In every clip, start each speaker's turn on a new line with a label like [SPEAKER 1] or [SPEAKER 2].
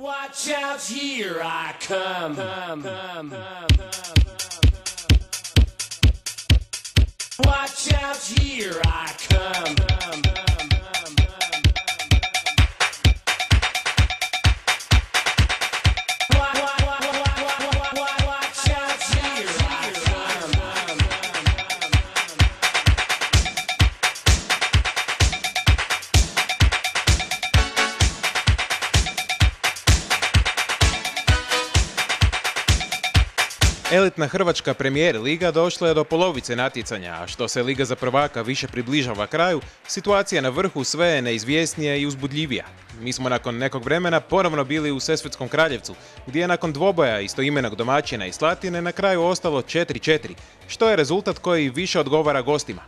[SPEAKER 1] Watch out, here I come. Watch out, here I come.
[SPEAKER 2] Elitna hrvačka premijer liga došla je do polovice natjecanja, a što se Liga za prvaka više približava kraju, situacija na vrhu sve je neizvjesnija i uzbudljivija. Mi smo nakon nekog vremena ponovno bili u Sesvetskom Kraljevcu, gdje je nakon dvoboja istoimenog domaćina i Slatine na kraju ostalo 4:4, što je rezultat koji više odgovara gostima.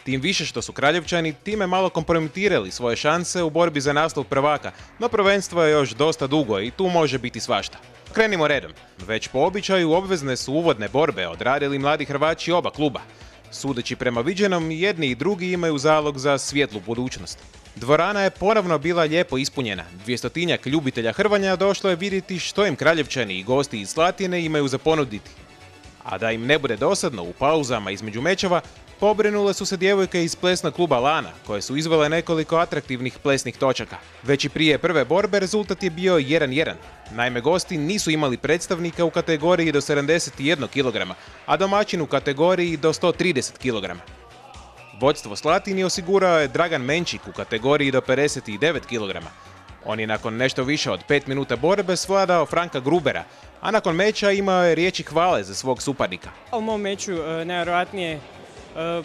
[SPEAKER 2] Tim više što su Kraljevčani time malo kompromitirali svoje šanse u borbi za naslov prvaka, no prvenstvo je još dosta dugo i tu može biti svašta. Krenimo redom. Već po običaju obvezne su uvodne borbe odradili mladi Hrvaći oba kluba. Sudeći prema viđenom, jedni i drugi imaju zalog za svjetlu budućnost. Dvorana je ponovno bila lijepo ispunjena. 200-tinjak ljubitelja hrvanja došlo je vidjeti što im Kraljevčani i gosti iz Slatine imaju za ponuditi. A da im ne bude dosadno u pauzama između mečeva, pobrinule su se djevojke iz plesnog kluba Lana, koje su izvele nekoliko atraktivnih plesnih točaka. Već i prije prve borbe rezultat je bio 1:1. Naime, gosti nisu imali predstavnika u kategoriji do 71 kg, a domaćin u kategoriji do 130 kg. Vodstvo Slatini osigurao je Dragan Menčik u kategoriji do 59 kg. On je nakon nešto više od 5 minuta borbe svladao Franka Grubera, a nakon meča imao je riječi hvale za svog suparnika.
[SPEAKER 3] U mom meču najvjerojatnije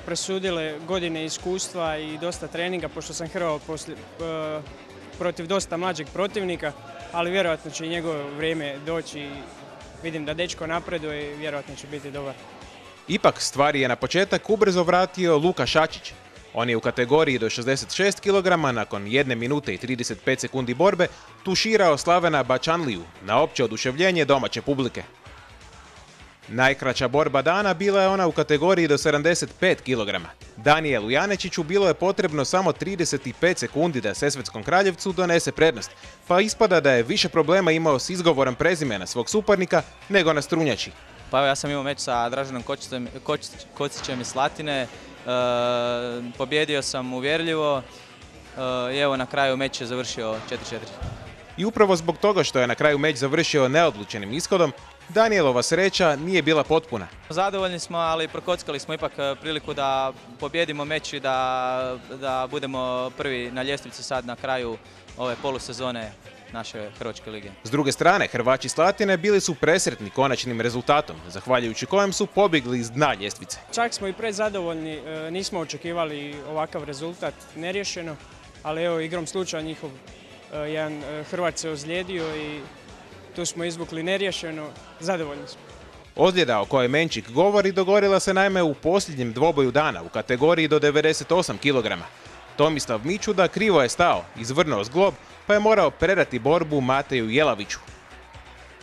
[SPEAKER 3] presudile godine iskustva i dosta treninga, pošto sam hrvao protiv dosta mlađeg protivnika, ali vjerojatno će i njegovo vrijeme doći i vidim da dečko napreduje i vjerojatno će biti dobar.
[SPEAKER 2] Ipak stvari je na početak ubrzo vratio Luka Šačić. On je u kategoriji do 66 kg nakon 1 minute i 35 sekundi borbe tuširao Slavena Bačanliju na opće oduševljenje domaće publike. Najkraća borba dana bila je ona u kategoriji do 75 kg. Danijelu Janečiću bilo je potrebno samo 35 sekundi da Sesvetskom Kraljevcu donese prednost, pa ispada da je više problema imao s izgovorom prezimena svog suparnika nego na strunjači.
[SPEAKER 4] Pa evo, ja sam imao meč sa Draženom Kocićem iz Slatine, pobjedio sam uvjerljivo i evo na kraju meč je završio 4:4.
[SPEAKER 2] I upravo zbog toga što je na kraju meč završio neodlučenim ishodom, Danijelova sreća nije bila potpuna.
[SPEAKER 4] Zadovoljni smo, ali prokockali smo ipak priliku da pobjedimo meč i da budemo prvi na ljestvici sad na kraju ove polusezone naše Hrvačke lige.
[SPEAKER 2] S druge strane, Hrvaći Slatine bili su presretni konačnim rezultatom, zahvaljujući kojem su pobjegli iz dna ljestvice.
[SPEAKER 3] Čak smo i prezadovoljni, nismo očekivali ovakav rezultat neriješeno, ali evo igrom slučaja njihov jedan Hrvat se ozlijedio i tu smo izvukli neriješeno, zadovoljni smo.
[SPEAKER 2] Ozljeda o kojoj Menčik govori dogodila se naime u posljednjem dvoboju dana u kategoriji do 98 kg. Tomislav Mičuda krivo je stao, izvrnuo zglob, pa je morao predati borbu Mateju Jelaviću.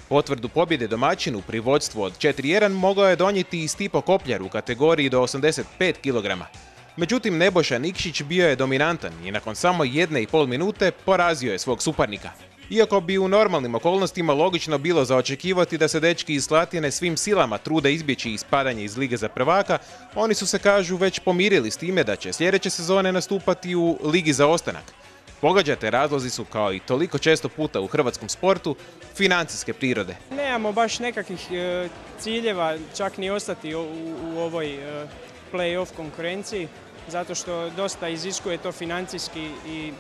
[SPEAKER 2] Potvrdu pobjede domaćinu pri vodstvu od 4:1 mogao je donijeti i Stipo Kopljar u kategoriji do 85 kg. Međutim, Nebojša Nikšić bio je dominantan i nakon samo 1,5 minute porazio je svog suparnika. Iako bi u normalnim okolnostima logično bilo za očekivati da se dečki iz Slatine svim silama trude izbjeći ispadanje iz Lige za prvaka, oni su se, kažu, već pomirili s time da će sljedeće sezone nastupati u Ligi za ostanak. Pogađate, razlozi su, kao i toliko često puta u hrvatskom sportu, financijske prirode.
[SPEAKER 3] Nemamo baš nekakvih ciljeva, čak ni ostati u ovoj play-off konkurenciji, zato što dosta iziskuje to financijski i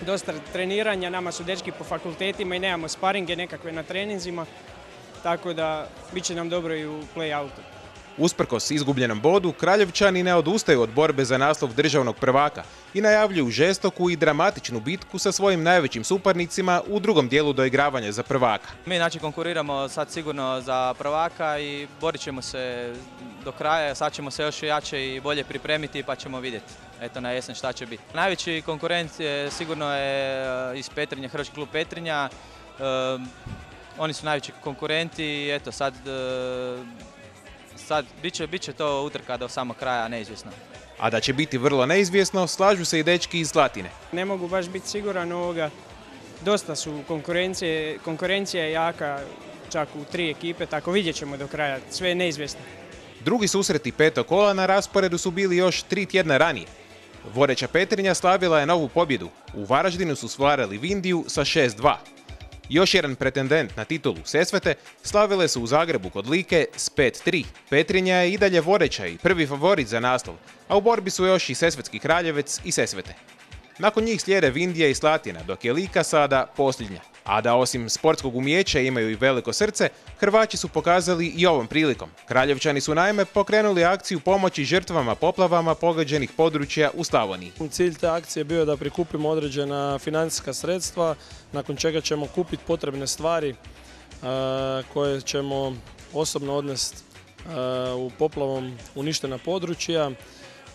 [SPEAKER 3] dosta treniranja. Nama su dečki po fakultetima i nemamo sparinge nekakve na treninzima, tako da bit će nam dobro i u play-outu.
[SPEAKER 2] Usprkos izgubljenom bodu, Kraljevčani ne odustaju od borbe za naslov državnog prvaka i najavljuju žestoku i dramatičnu bitku sa svojim najvećim suparnicima u drugom dijelu doigravanja za prvaka.
[SPEAKER 4] Mi znači konkuriramo sad sigurno za prvaka i borit ćemo se do kraja, sad ćemo se još jače i bolje pripremiti pa ćemo vidjeti. Eto, na jesen šta će biti. Najveći konkurent sigurno je iz Petrinje, Hrvatski klub Petrinja. Oni su najveći konkurenti i eto sad bit će to utrka do samog kraja neizvjesno.
[SPEAKER 2] A da će biti vrlo neizvjesno, slažu se i dečki iz Slatine.
[SPEAKER 3] Ne mogu baš biti siguran ovoga. dosta su konkurencija je jaka, čak u 3 ekipe, tako vidjet ćemo do kraja, sve je neizvjesno.
[SPEAKER 2] Drugi susreti petog kola na rasporedu su bili još 3 tjedna ranije. Vodeća Petrinja slavila je novu pobjedu. U Varaždinu su stvarali Vindiju sa 6-2. Još jedan pretendent na titulu, Sesvete, slavile su u Zagrebu kod Like s 5-3. Petrinja je i dalje vodeća i prvi favorit za naslov, a u borbi su još i Sesvetski Kraljevec i Sesvete. Nakon njih slijede Vindija i Slatina, dok je Lika sada posljednja. A da osim sportskog umijeća imaju i veliko srce, Hrvaći su pokazali i ovom prilikom. Kraljevčani su naime pokrenuli akciju pomoći žrtvama poplavama pogođenih područja u Slavoniji.
[SPEAKER 5] Cilj te akcije bio da prikupimo određena financijska sredstva, nakon čega ćemo kupiti potrebne stvari koje ćemo osobno odnesti u poplavom uništena područja.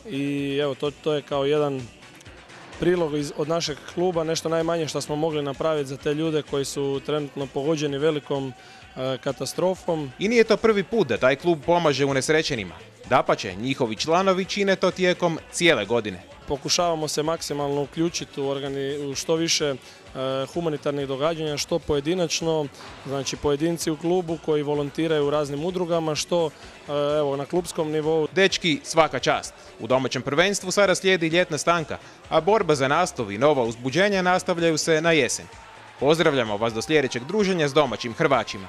[SPEAKER 5] I evo, to je kao jedan prilog od našeg kluba, nešto najmanje što smo mogli napraviti za te ljude koji su trenutno pogođeni velikom katastrofom.
[SPEAKER 2] I nije to prvi put da taj klub pomaže unesrećenima. Dapače, njihovi članovi čine to tijekom cijele godine.
[SPEAKER 5] Pokušavamo se maksimalno uključiti u što više humanitarnih događanja, što pojedinačno, znači pojedinci u klubu koji volontiraju u raznim udrugama, što evo, na klubskom nivou.
[SPEAKER 2] Dečki, svaka čast. U domaćem prvenstvu sada slijedi ljetna stanka, a borba za naslov i nova uzbuđenja nastavljaju se na jesen. Pozdravljamo vas do sljedećeg druženja s domaćim Hrvaćima.